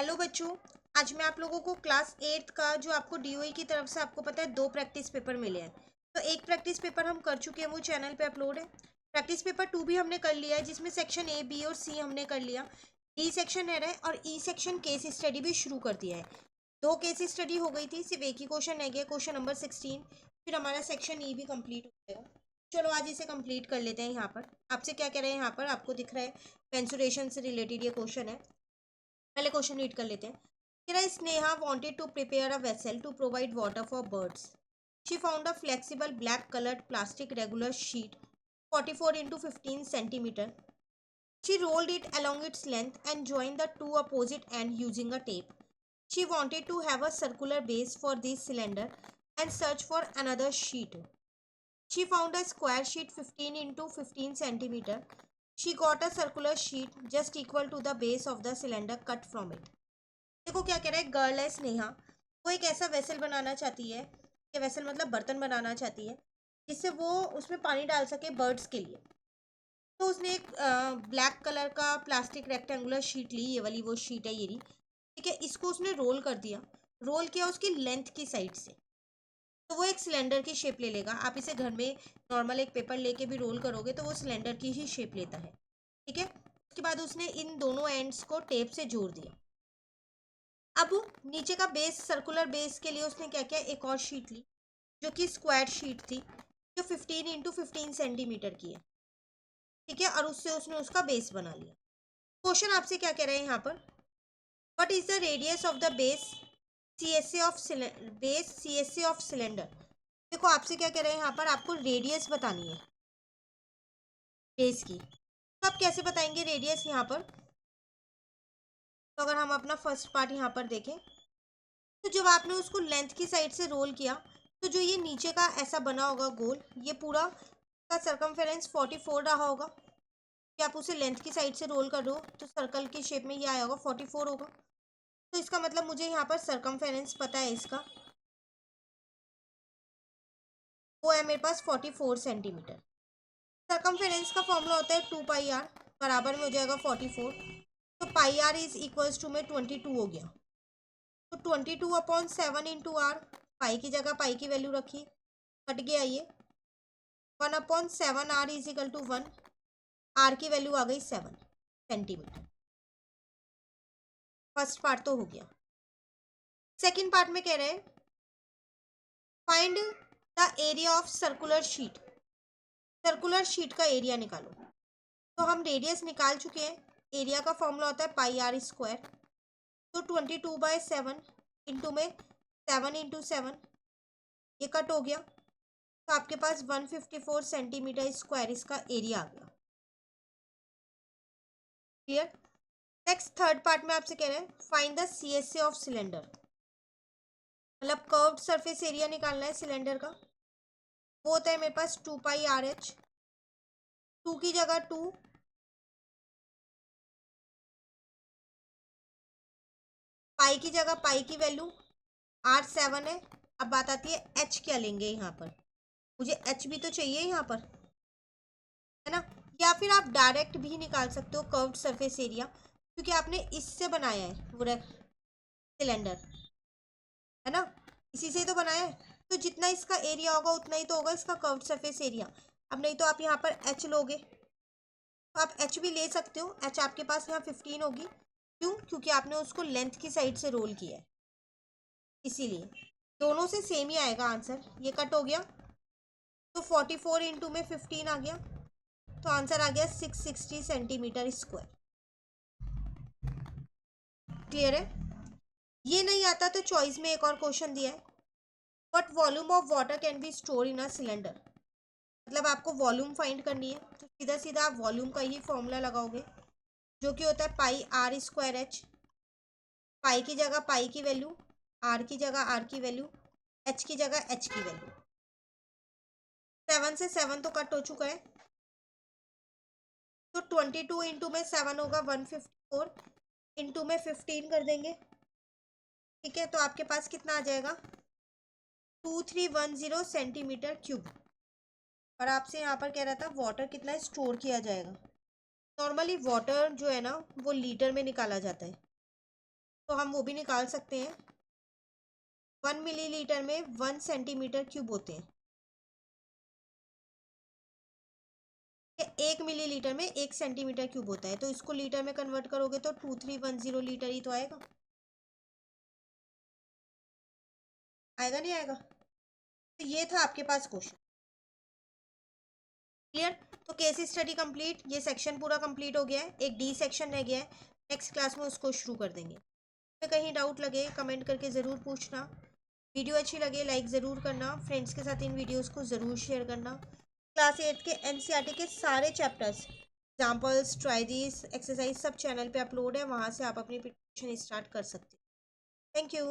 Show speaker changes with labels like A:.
A: Hello बच्चों। आज मैं आप लोगों को क्लास 8 का जो आपको डीओई की तरफ से आपको पता है 2 प्रैक्टिस पेपर मिले हैं। तो एक प्रैक्टिस पेपर हम कर चुके हैं, वो चैनल पे अपलोड है। प्रैक्टिस पेपर 2 भी हमने कर लिया है, जिसमें सेक्शन ए बी और सी हमने कर लिया। डी सेक्शन है और ई सेक्शन केस स्टडी भी शुरू कर दिया है। 2 केस स्टडी हो गई थी, सिर्फ एक ही क्वेश्चन रह गया, क्वेश्चन नंबर 16। फिर हमारा सेक्शन ई भी कंप्लीट हो जाएगा। चलो आज इसे कंप्लीट कर लेते हैं। यहाँ पर आपसे क्या कह रहे हैं, यहाँ पर आपको दिख रहा है मेंसुरेशन से रिलेटेड ये क्वेश्चन है। पहले क्वेश्चन रीड कर लेते हैं। Kira Sneha wanted to prepare a vessel to provide water for birds. She found a flexible black colored plastic regular sheet 44 into 15 centimeter. She rolled it along its length and joined the two opposite ends using a tape. She wanted to have a circular base for this cylinder and search for another sheet. She found a square sheet 15 into 15 centimeter. She got a circular sheet just equal to the base of the cylinder cut from it. देखो क्या कह रहा है, girl है स्नेहा, वो एक ऐसा vessel बनाना चाहती है, ये वेसल मतलब बर्तन बनाना चाहती है जिससे वो उसमें पानी डाल सके बर्ड्स के लिए। तो उसने एक ब्लैक कलर का प्लास्टिक रेक्टेंगुलर शीट ली, ये वाली वो शीट है ये रही, ठीक है। इसको उसने रोल कर दिया, रोल किया उसकी लेंथ की साइड से, तो वो एक सिलेंडर की शेप ले लेगा। आप इसे घर में नॉर्मल एक पेपर लेके भी रोल करोगे तो वो सिलेंडर की ही शेप लेता है, ठीक है। उसके बाद उसने इन दोनों एंड्स को टेप से जोड़ दिया। अब नीचे का बेस, सर्कुलर बेस के लिए उसने क्या किया, एक और शीट ली जो कि स्क्वायर शीट थी, जो 15 इंटू 15 सेंटीमीटर की है, ठीक है। और उससे उसने उसका बेस बना लिया। क्वेश्चन आपसे क्या कह रहे हैं यहाँ पर, what is the radius of the base CSC of cylinder. देखो आपसे क्या कह रहे हैं यहाँ पर, आपको रेडियस बतानी है बेस की। तो आप कैसे बताएंगे रेडियस यहाँ पर। तो अगर हम अपना फर्स्ट पार्ट यहाँ पर देखें, तो जब आपने उसको लेंथ की साइड से रोल किया, तो जो ये नीचे का ऐसा बना होगा गोल, ये पूरा का सरकमफेरेंस 44 रहा होगा। कि आप उसे लेंथ की साइड से रोल कर रहे हो तो सर्कल की शेप में ये आया होगा, 44 होगा। तो इसका मतलब मुझे यहाँ पर सरकमफेरेंस पता है इसका, वो है मेरे पास 44 सेंटीमीटर। सरकमफेरेंस का फॉर्मूला होता है 2 पाई आर, बराबर में हो जाएगा 44। तो पाई आर इज इक्वल्स टू में 22 हो गया। तो 22/7 इंटू आर, पाई की जगह पाई की वैल्यू रखी, कट गया ये। 1/7 R is equal to 1, R की वैल्यू आ गई 7 सेंटीमीटर। फर्स्ट पार्ट तो हो गया। सेकंड पार्ट में कह रहे हैं find the area of circular sheet. Circular sheet का एरिया निकालो। तो हम रेडियस निकाल चुके हैं, एरिया का फॉर्मूला होता है पाई आर स्क्वायर। तो 22/7 इंटू में 7 इंटू 7, ये कट हो गया। तो आपके पास 154 सेंटीमीटर स्क्वायर इसका एरिया आ गया। क्लियर। नेक्स्ट थर्ड पार्ट में आपसे कह रहे हैं find the CSC of cylinder, मतलब कर्व्ड सरफेस एरिया निकालना है सिलेंडर का। वो होता है मेरे पास 2 पाई आर एच। 2 की जगह 2, पाई की जगह पाई की वैल्यू, आर 7 है। अब बात आती है एच क्या लेंगे यहाँ पर, मुझे एच भी तो चाहिए यहाँ पर, है ना। या फिर आप डायरेक्ट भी निकाल सकते हो कर्व्ड सरफेस एरिया, क्योंकि आपने इससे बनाया है पूरा सिलेंडर, है ना, इसी से तो बनाया है। तो जितना इसका एरिया होगा उतना ही तो होगा इसका कर्व्ड सरफेस एरिया। अब नहीं तो आप यहाँ पर एच लोगे, तो आप एच भी ले सकते हो। एच आपके पास यहाँ 15 होगी, क्यों, क्योंकि आपने उसको लेंथ की साइड से रोल किया है, इसीलिए दोनों से सेम ही आएगा आंसर। ये कट हो गया, तो 44 इंटू में 15 आ गया, तो आंसर आ गया 660 सेंटीमीटर स्क्वायर। क्लियर है। ये नहीं आता तो चॉइस में एक और क्वेश्चन दिया है, what volume of water can be store in a cylinder. मतलब आपको वॉल्यूम फाइंड करनी है, तो सीधा सीधा आप वॉल्यूम का ही फॉर्मूला लगाओगे, जो कि होता है पाई आर स्क्वायर एच। पाई की जगह पाई की वैल्यू, आर की जगह आर की वैल्यू, एच की जगह एच की वैल्यू। 7 से 7 तो कट हो चुका है, तो 22 इंटू में 7 होगा 154, इंटू में 15 कर देंगे, ठीक है। तो आपके पास कितना आ जाएगा, 2310 सेंटीमीटर क्यूब। और आपसे यहाँ पर कह रहा था वाटर कितना स्टोर किया जाएगा। नॉर्मली वाटर जो है ना वो लीटर में निकाला जाता है, तो हम वो भी निकाल सकते हैं। 1 मिलीलीटर में 1 सेंटीमीटर क्यूब होते हैं। 1 मिलीलीटर में 1 सेंटीमीटर क्यूब होता है, तो इसको लीटर में कन्वर्ट करोगे तो 2310 लीटर ही तो आएगा। आएगा नहीं आएगा? तो ये था आपके पास क्वेश्चन। क्लियर? तो केस स्टडी कंप्लीट, ये सेक्शन पूरा कंप्लीट हो गया है। एक डी सेक्शन रह गया है, नेक्स्ट क्लास में उसको शुरू कर देंगे। कहीं डाउट लगे कमेंट करके ज़रूर पूछना। वीडियो अच्छी लगे लाइक ज़रूर करना, फ्रेंड्स के साथ इन वीडियोस को ज़रूर शेयर करना। क्लास 8 के एनसीईआरटी के सारे चैप्टर्स, एग्जाम्पल्स, ट्राइजीज, एक्सरसाइज सब चैनल पे अपलोड है, वहाँ से आप अपनी प्रिपरेशन स्टार्ट कर सकते हैं। Thank you.